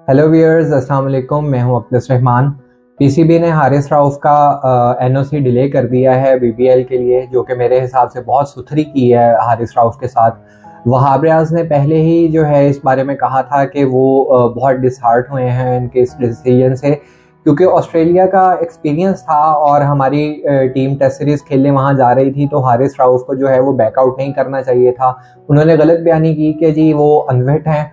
Hello viewers, अस्सलाम वालेकुम। मैं हूं अब्दुल रहमान। पीसीबी ने हारिस रऊफ का एनओसी डिले कर दिया है बीबीएल के लिए, जो कि मेरे हिसाब से बहुत सुथरी की है हारिस रऊफ के साथ। वहाब रियाज ने पहले ही जो है इस बारे में कहा था कि वो बहुत डिसहार्ट हुए हैं इनके इस डिसीजन से, क्योंकि ऑस्ट्रेलिया का एक्सपीरियंस था और हमारी टीम टेस्ट सीरीज खेलने वहाँ जा रही थी, तो हारिस रऊफ को जो है वो बैकआउट नहीं करना चाहिए था। उन्होंने गलत बयानी की कि जी वो अनफिट हैं,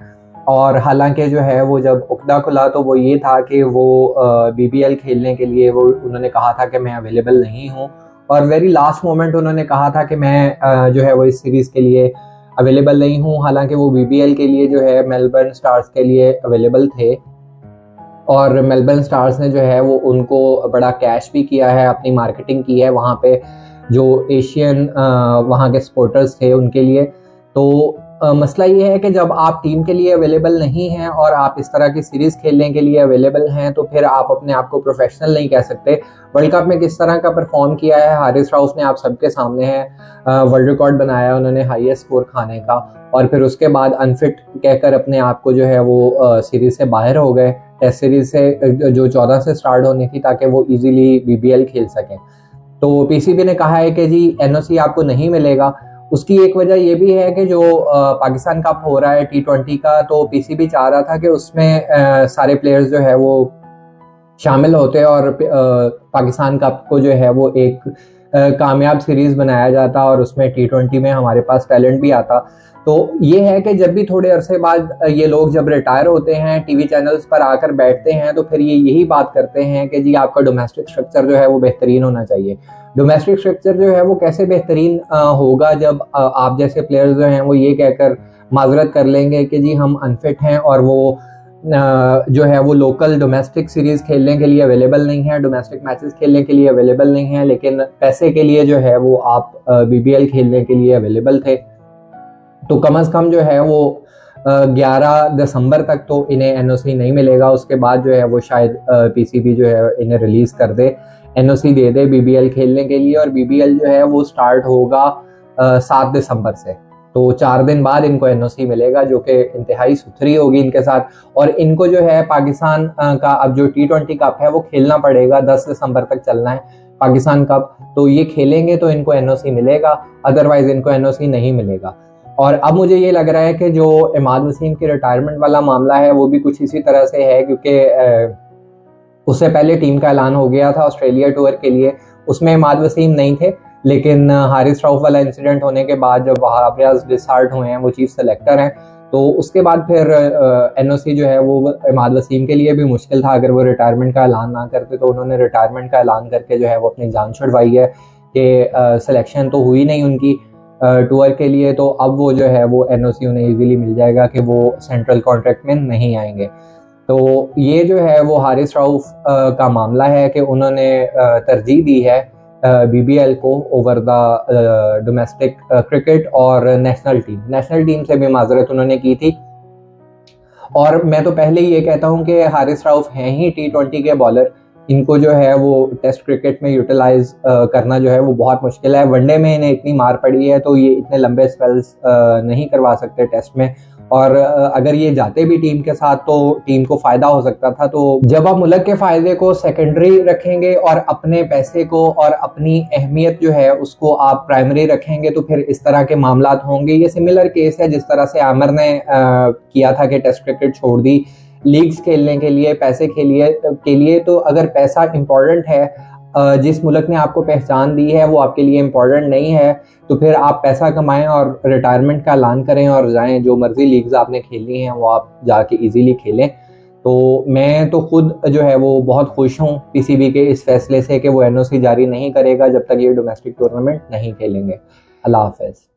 और हालांकि जो है वो जब उकदा खुला तो वो ये था कि वो बीबीएल खेलने के लिए वो उन्होंने कहा था कि मैं अवेलेबल नहीं हूँ, और वेरी लास्ट मोमेंट उन्होंने कहा था कि मैं जो है वो इस सीरीज़ के लिए अवेलेबल नहीं हूँ। हालांकि वो बीबीएल के लिए जो है मेलबर्न स्टार्स के लिए अवेलेबल थे, और मेलबर्न स्टार्स ने जो है वो उनको बड़ा कैश भी किया है, अपनी मार्केटिंग की है वहाँ पे जो एशियन वहाँ के सपोर्टर्स थे उनके लिए। तो मसला ये है कि जब आप टीम के लिए अवेलेबल नहीं हैं और आप इस तरह की सीरीज़ खेलने के लिए अवेलेबल हैं, तो फिर आप अपने आप को प्रोफेशनल नहीं कह सकते। वर्ल्ड कप में किस तरह का परफॉर्म किया है हारिस रऊफ ने, आप सबके सामने है। वर्ल्ड रिकॉर्ड बनाया उन्होंने हाईएस्ट स्कोर खाने का, और फिर उसके बाद अनफिट कहकर अपने आप को जो है वो सीरीज़ से बाहर हो गए, टेस्ट सीरीज से जो 14 से स्टार्ट होनी थी, ताकि वो इजीली बीबीएल खेल सकें। तो पीसीबी ने कहा है कि जी एनओसी आपको नहीं मिलेगा। उसकी एक वजह ये भी है कि जो पाकिस्तान कप हो रहा है T20 का, तो पीसीबी चाह रहा था कि उसमें सारे प्लेयर्स जो है वो शामिल होते और पाकिस्तान कप को जो है वो एक कामयाब सीरीज बनाया जाता, और उसमें T20 में हमारे पास टैलेंट भी आता। तो ये है कि जब भी थोड़े अरसे बाद ये लोग जब रिटायर होते हैं, टीवी चैनल्स पर आकर बैठते हैं, तो फिर ये यही बात करते हैं कि जी आपका डोमेस्टिक स्ट्रक्चर जो है वो बेहतरीन होना चाहिए। डोमेस्टिक स्ट्रक्चर जो है वो कैसे बेहतरीन होगा जब आप जैसे प्लेयर्स जो हैं वो ये कहकर माजरत कर लेंगे कि जी हम अनफिट हैं, और वो जो है वो लोकल डोमेस्टिक सीरीज खेलने के लिए अवेलेबल नहीं है, डोमेस्टिक मैचेस खेलने के लिए अवेलेबल नहीं है, लेकिन पैसे के लिए जो है वो आप बीबीएल खेलने के लिए अवेलेबल थे। तो कम से कम जो है वो 11 दिसंबर तक तो इन्हें एनओसी नहीं मिलेगा। उसके बाद जो है वो शायद पीसीबी जो है इन्हें रिलीज कर दे, एनओसी दे दे बीबीएल खेलने के लिए, और बीबीएल जो है वो स्टार्ट होगा 7 दिसंबर से। तो 4 दिन बाद इनको एनओसी मिलेगा, जो कि इंतहाई सुथरी होगी इनके साथ। और इनको जो है पाकिस्तान का अब जो T20 कप है वो खेलना पड़ेगा, 10 दिसंबर तक चलना है पाकिस्तान कप। तो ये खेलेंगे तो इनको एनओसी मिलेगा, अदरवाइज इनको एनओसी नहीं मिलेगा। और अब मुझे ये लग रहा है कि जो इमाद वसीम के रिटायरमेंट वाला मामला है वो भी कुछ इसी तरह से है, क्योंकि उससे पहले टीम का ऐलान हो गया था ऑस्ट्रेलिया टूर के लिए, उसमें इमाद वसीम नहीं थे, लेकिन हारिस रऊफ वाला इंसिडेंट होने के बाद जब वहाब रियाज डिसहार्ट हुए हैं, वो चीफ सेलेक्टर हैं, तो उसके बाद फिर एनओसी जो है वो इमाद वसीम के लिए भी मुश्किल था। अगर वो रिटायरमेंट का ऐलान ना करते, तो उन्होंने रिटायरमेंट का ऐलान करके जो है वो अपनी जान छुड़वाई है कि सिलेक्शन तो हुई नहीं उनकी टूर के लिए, तो अब वो जो है वो एनओसी उन्हें इजीली मिल जाएगा कि वो सेंट्रल कॉन्ट्रैक्ट में नहीं आएंगे। तो ये जो है वो हारिस रऊफ का मामला है कि उन्होंने तरजीह दी है बीबीएल को ओवर द डोमेस्टिक क्रिकेट, और नेशनल टीम से भी माजरत उन्होंने की थी। और मैं तो पहले ही ये कहता हूँ कि हारिस रऊफ हैं ही T20 के बॉलर, इनको जो है वो टेस्ट क्रिकेट में यूटिलाइज करना जो है वो बहुत मुश्किल है। वनडे में इन्हें इतनी मार पड़ी है, तो ये इतने लंबे स्पेल्स नहीं करवा सकते टेस्ट में, और अगर ये जाते भी टीम के साथ तो टीम को फायदा हो सकता था। तो जब आप मुल्क के फायदे को सेकेंडरी रखेंगे और अपने पैसे को और अपनी अहमियत जो है उसको आप प्राइमरी रखेंगे, तो फिर इस तरह के मामलात होंगे। ये सिमिलर केस है जिस तरह से आमिर ने किया था कि टेस्ट क्रिकेट छोड़ दी लीग्स खेलने के लिए, पैसे के लिए। तो अगर पैसा इंपॉर्टेंट है, जिस मुल्क ने आपको पहचान दी है वो आपके लिए इम्पोर्टेंट नहीं है, तो फिर आप पैसा कमाएं और रिटायरमेंट का ऐलान करें और जाएं, जो मर्जी लीग्स आपने खेलनी हैं वो आप जाके इजीली खेलें। तो मैं तो खुद जो है वो बहुत खुश हूँ पीसीबी के इस फैसले से कि वो एनओसी जारी नहीं करेगा जब तक ये डोमेस्टिक टूर्नामेंट नहीं खेलेंगे। अल्लाह हाफिज़।